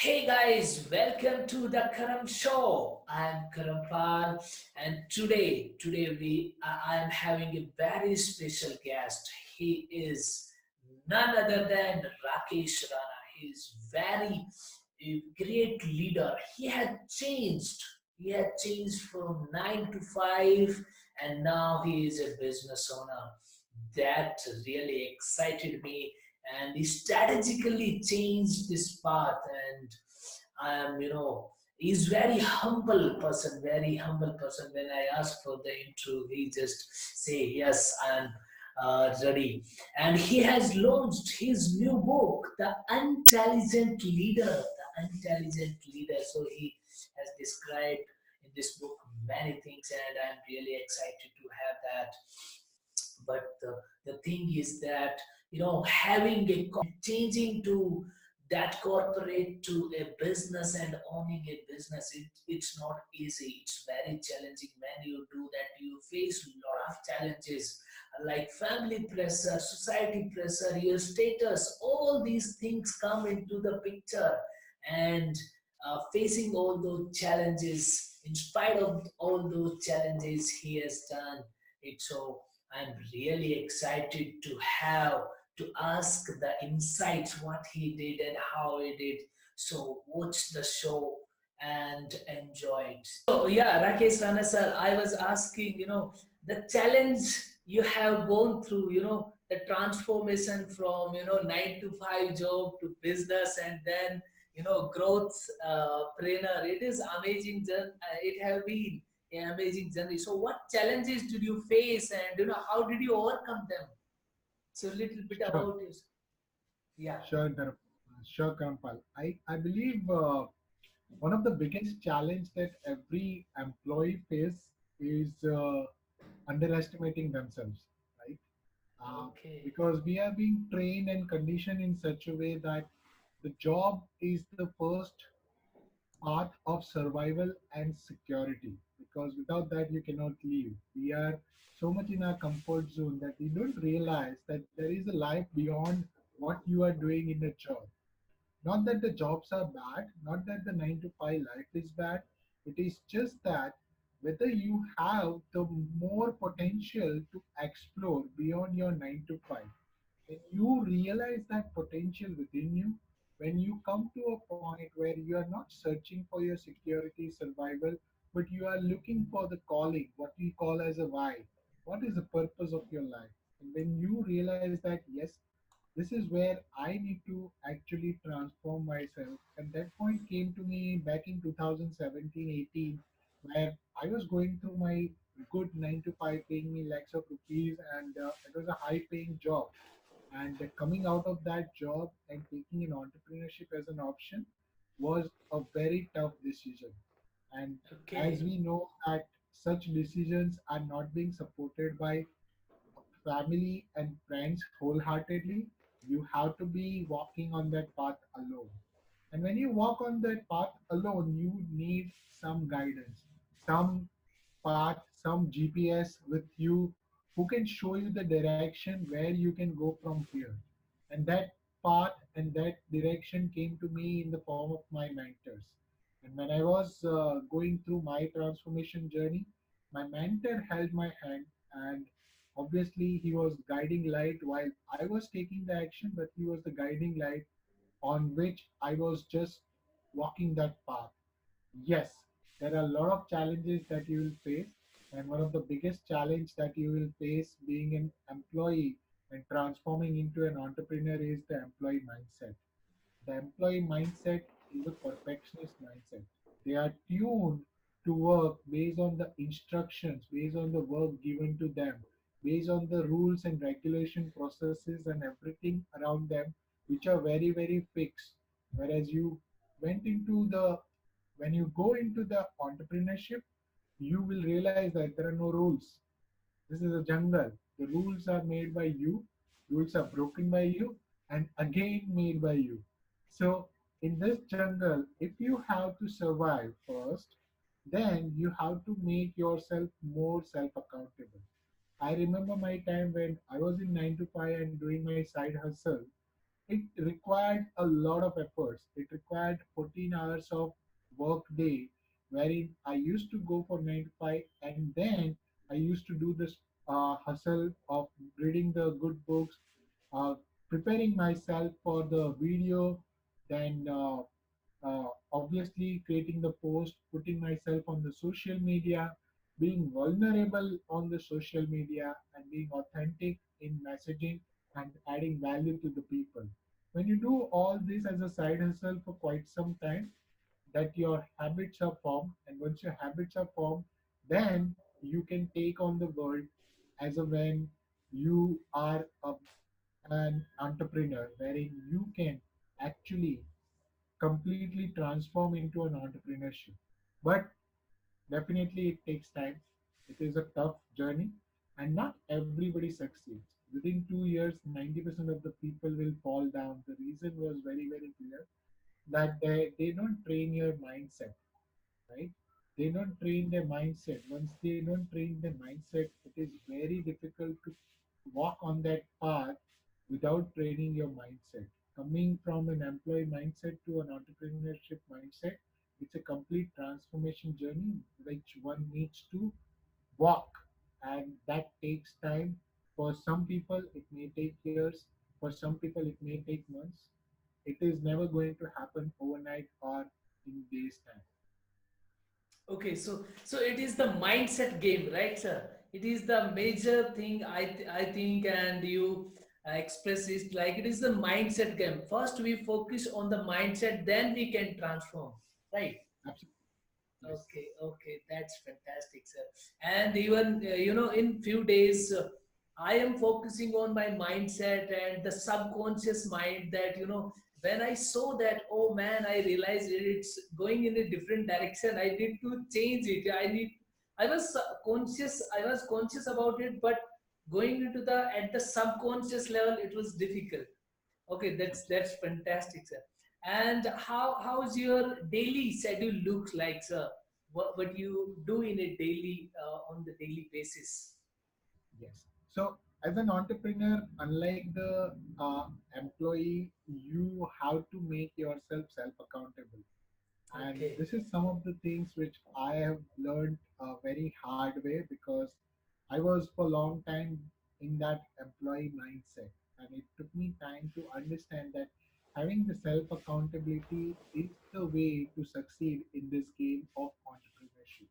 Hey guys, welcome to the Karam show. I'm Karam, and today I am having a very special guest. He is none other than Rakesh Rana. He is very a great leader. He had changed from 9 to 5, and now he is a business owner. That really excited me, and he strategically changed this path. And he's very humble person. When I asked for the intro, he just say yes, I'm ready. And he has launched his new book, The Intelligent Leader. The Intelligent Leader. So he has described in this book many things, and I'm really excited to have that. But the thing is that having a changing to that corporate to a business and owning a business, it's not easy. It's very challenging. When you do that, you face a lot of challenges like family pressure, society pressure, your status. All these things come into the picture, and facing all those challenges, in spite of all those challenges, he has done it. So I'm really excited to ask the insights what he did and how he did. So watch the show and enjoy it. So yeah, Rakesh Rana sir, I was asking, the challenge you have gone through, the transformation from 9 to 5 job to business, and then growth trainer. It is amazing. It have been an amazing journey. So, what challenges did you face, and how did you overcome them? So, a little bit Sure, about you. Yeah. sure, Karampal. I believe one of the biggest challenge that every employee face is underestimating themselves, right? Uh, Okay. because we are being trained and conditioned in such a way that the job is the first part of survival and security. Because without that, you cannot live. We are so much in our comfort zone that we don't realize that there is a life beyond what you are doing in a job. Not that the jobs are bad, not that the 9 to 5 life is bad. It is just that whether you have the more potential to explore beyond your 9 to 5. When you realize that potential within you, when you come to a point where you are not searching for your security, survival, but you are looking for the calling, what we call as a why. What is the purpose of your life? And when you realize that, yes, this is where I need to actually transform myself. And that point came to me back in 2017-18, where I was going through my good 9 to 5, paying me lakhs of rupees, and it was a high paying job. And coming out of that job and taking an entrepreneurship as an option was a very tough decision. And as Okay. we know that such decisions are not being supported by family and friends wholeheartedly, you have to be walking on that path alone. And when you walk on that path alone, you need some guidance, some path, some GPS with you who can show you the direction where you can go from here. And that path and that direction came to me in the form of my mentors. And when I was going through my transformation journey, my mentor held my hand, and obviously he was guiding light while I was taking the action, but he was the guiding light on which I was just walking that path. Yes, there are a lot of challenges that you will face, and one of the biggest challenge that you will face being an employee and transforming into an entrepreneur is the employee mindset. The employee mindset is a perfectionist mindset. They are tuned to work based on the instructions, based on the work given to them, based on the rules and regulation processes and everything around them, which are very, very fixed. Whereas went into the when you go into the entrepreneurship, you will realize that there are no rules. This is a jungle. The rules are made by you, rules are broken by you, and again made by you. So, in this jungle, if you have to survive first, then you have to make yourself more self accountable. I remember my time when I was in 9 to 5 and doing my side hustle. it required a lot of efforts. It required 14 hours of work day, wherein I used to go for 9 to 5, and then I used to do this hustle of reading the good books, uh, preparing myself for the video, then obviously creating the post, putting myself on the social media, being vulnerable on the social media, and being authentic in messaging and adding value to the people. When you do all this as a side hustle for quite some time, that your habits are formed, and once your habits are formed, then you can take on the world as a when you are an entrepreneur, wherein you can actually completely transform into an entrepreneurship. But definitely it takes time. It is a tough journey, and not everybody succeeds. Within 2 years, 90% of the people will fall down. The reason was very, very clear, that they don't train your mindset, right? They don't train their mindset. Once they don't train their mindset, it is very difficult to walk on that path without training your mindset. Coming from an employee mindset to an entrepreneurship mindset, it's a complete transformation journey which one needs to walk, and that takes time. For some people, it may take years. For some people, it may take months. It is never going to happen overnight or in days' time. Okay, so it is the mindset game, right, sir? It is the major thing I think, and you express it like it is the mindset game. First, we focus on the mindset, then we can transform, right? Absolutely. Yes. Okay, that's fantastic, sir. And even in few days, I am focusing on my mindset and the subconscious mind. That when I saw that, oh man, I realized it's going in a different direction. I need to change it. I was conscious. I was conscious about it, but going into the at the subconscious level, it was difficult. Okay, that's Absolutely. fantastic, sir. And how's your daily schedule looks like, sir? What you do in a daily on the daily basis? Yes. So, as an entrepreneur, unlike the employee, you have to make yourself self accountable. And Okay, this is some of the things which I have learned very hard way, because I was for a long time in that employee mindset, and it took me time to understand that having the self accountability is the way to succeed in this game of entrepreneurship.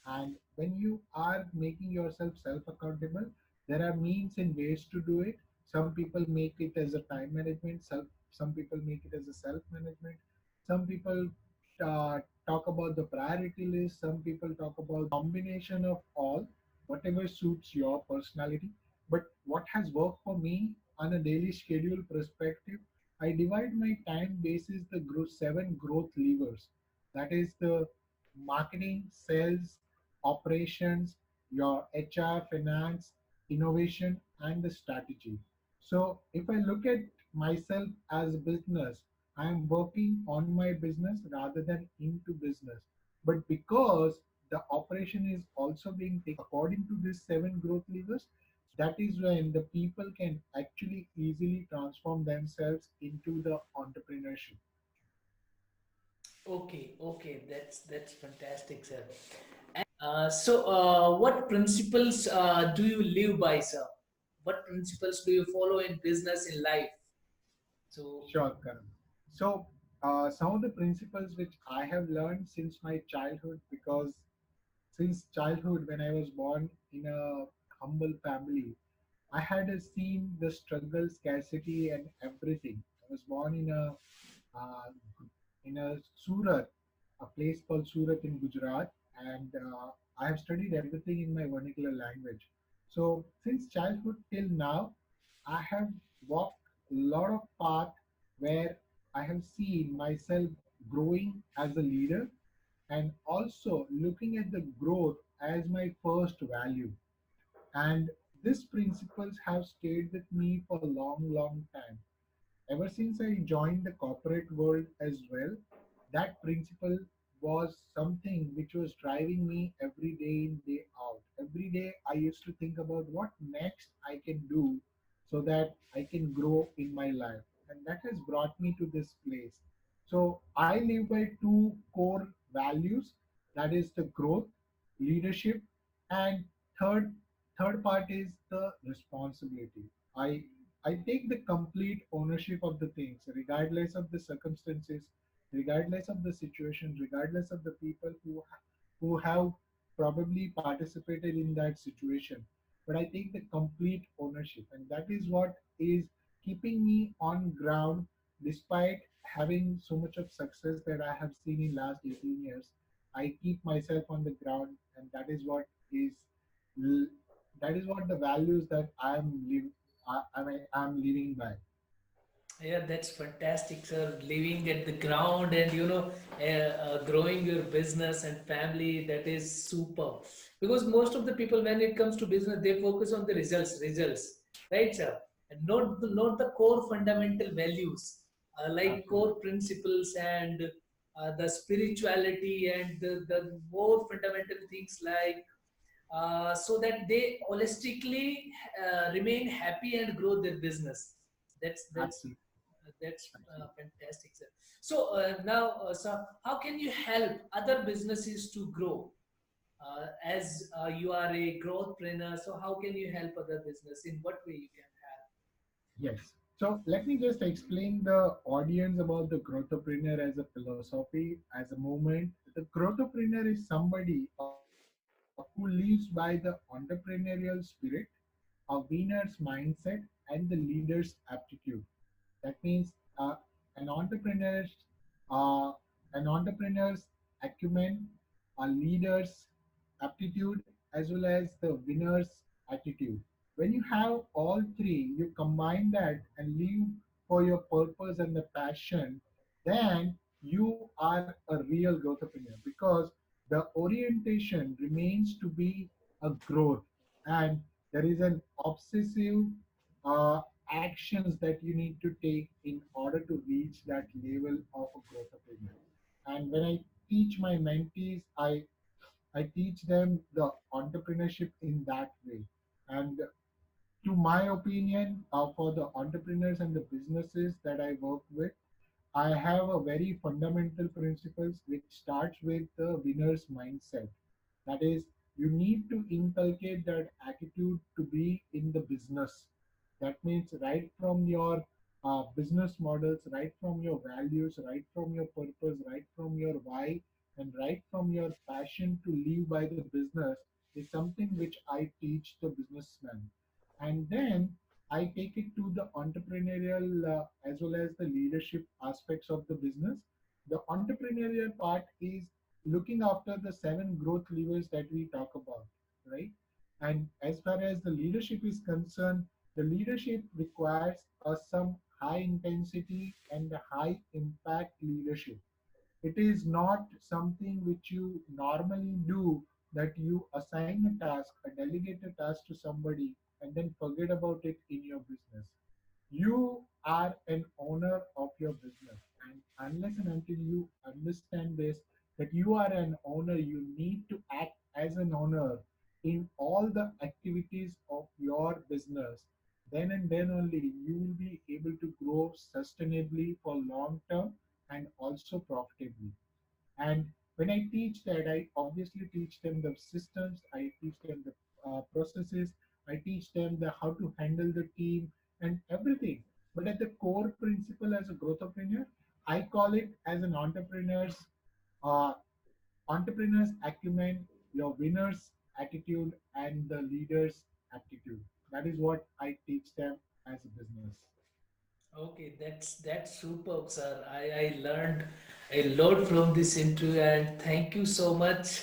And when you are making yourself self accountable, there are means and ways to do it. Some people make it as a time management, some people make it as a self management, some people talk about the priority list, some people talk about combination of all, whatever suits your personality. But what has worked for me on a daily schedule perspective, I divide my time basis the seven growth levers. That is the marketing, sales, operations, your HR, finance, innovation, and the strategy. So if I look at myself as a business, I am working on my business rather than into business. But because the operation is also being taken according to these seven growth levers, that is when the people can actually easily transform themselves into the entrepreneurship. okay, that's fantastic, sir. What principles do you live by, sir? What principles do you follow in business in life? So, Sure, Karan. So, some of the principles which I have learned since my childhood, because since childhood, when I was born in a humble family, I had seen the struggle, scarcity, and everything. I was born uh, in a Surat, a place called Surat in Gujarat, and I have studied everything in my vernacular language. So since childhood till now, I have walked a lot of path where I have seen myself growing as a leader, and also looking at the growth as my first value. And these principles have stayed with me for a long, long time. Ever since I joined the corporate world as well, that principle was something which was driving me every day in, day out. Every day I used to think about what next I can do so that I can grow in my life. and that has brought me to this place. So I live by two core values, that is the growth, leadership, and third third part is the responsibility. I take the complete ownership of the things, regardless of the circumstances, regardless of the situation, regardless of the people who have probably participated in that situation. But I take the complete ownership, and that is what is keeping me on ground despite having so much of success that I have seen in last 18 years. I keep myself on the ground, and is l- that is what the values that I'm living by. Yeah, that's fantastic, sir. Living at the ground and growing your business and family, that is super. Because most of the people, when it comes to business, they focus on the results, right, sir? And not the core fundamental values, like core Absolutely. principles and the spirituality and the more fundamental things like so that they holistically remain happy and grow their business. That's Absolutely. Absolutely. fantastic, sir. So now, sir, how can you help other businesses to grow? As you are a growth trainer, so how can you help other business? In what way you can Yes. So let me just explain the audience about the growthopreneur as a philosophy, as a movement. The growthopreneur is somebody who lives by the entrepreneurial spirit, a winner's mindset, and the leader's aptitude. That means an entrepreneur's uh, an entrepreneur's acumen, a leader's aptitude, as well as the winner's attitude. When you have all three, you combine that and live for your purpose and the passion, then you are a real growth entrepreneur, because the orientation remains to be a growth, and there is an obsessive uh, actions that you need to take in order to reach that level of a growth entrepreneur. And when I teach my mentees, I teach them the entrepreneurship in that way. And to my opinion, for the entrepreneurs and the businesses that I work with, I have a very fundamental principles which starts with the winner's mindset. That is, you need to inculcate that attitude to be in the business. That means right from your business models, right from your values, right from your purpose, right from your why, and right from your passion to live by the business is something which I teach the businessman. And then I take it to the entrepreneurial as well as the leadership aspects of the business. The entrepreneurial part is looking after the seven growth levers that we talk about, right? And as far as the leadership is concerned, the leadership requires some high intensity and high impact leadership. It is not something which you normally do, that you assign a task, a delegate a task to somebody, and then forget about it in your business. You are an owner of your business, and unless and until you understand this, that you are an owner, you need to act as an owner in all the activities of your business. Then and then only you will be able to grow sustainably for long term and also profitably. And when I teach that, I obviously teach them the systems, I teach them the processes, I teach them the how to handle the team and everything. But at the core principle as a growth entrepreneur, I call it as an uh, entrepreneur's acumen, your winner's attitude, and the leader's aptitude. That is what I teach them as a business. Okay, that's superb, sir. I learned a lot from this interview, and thank you so much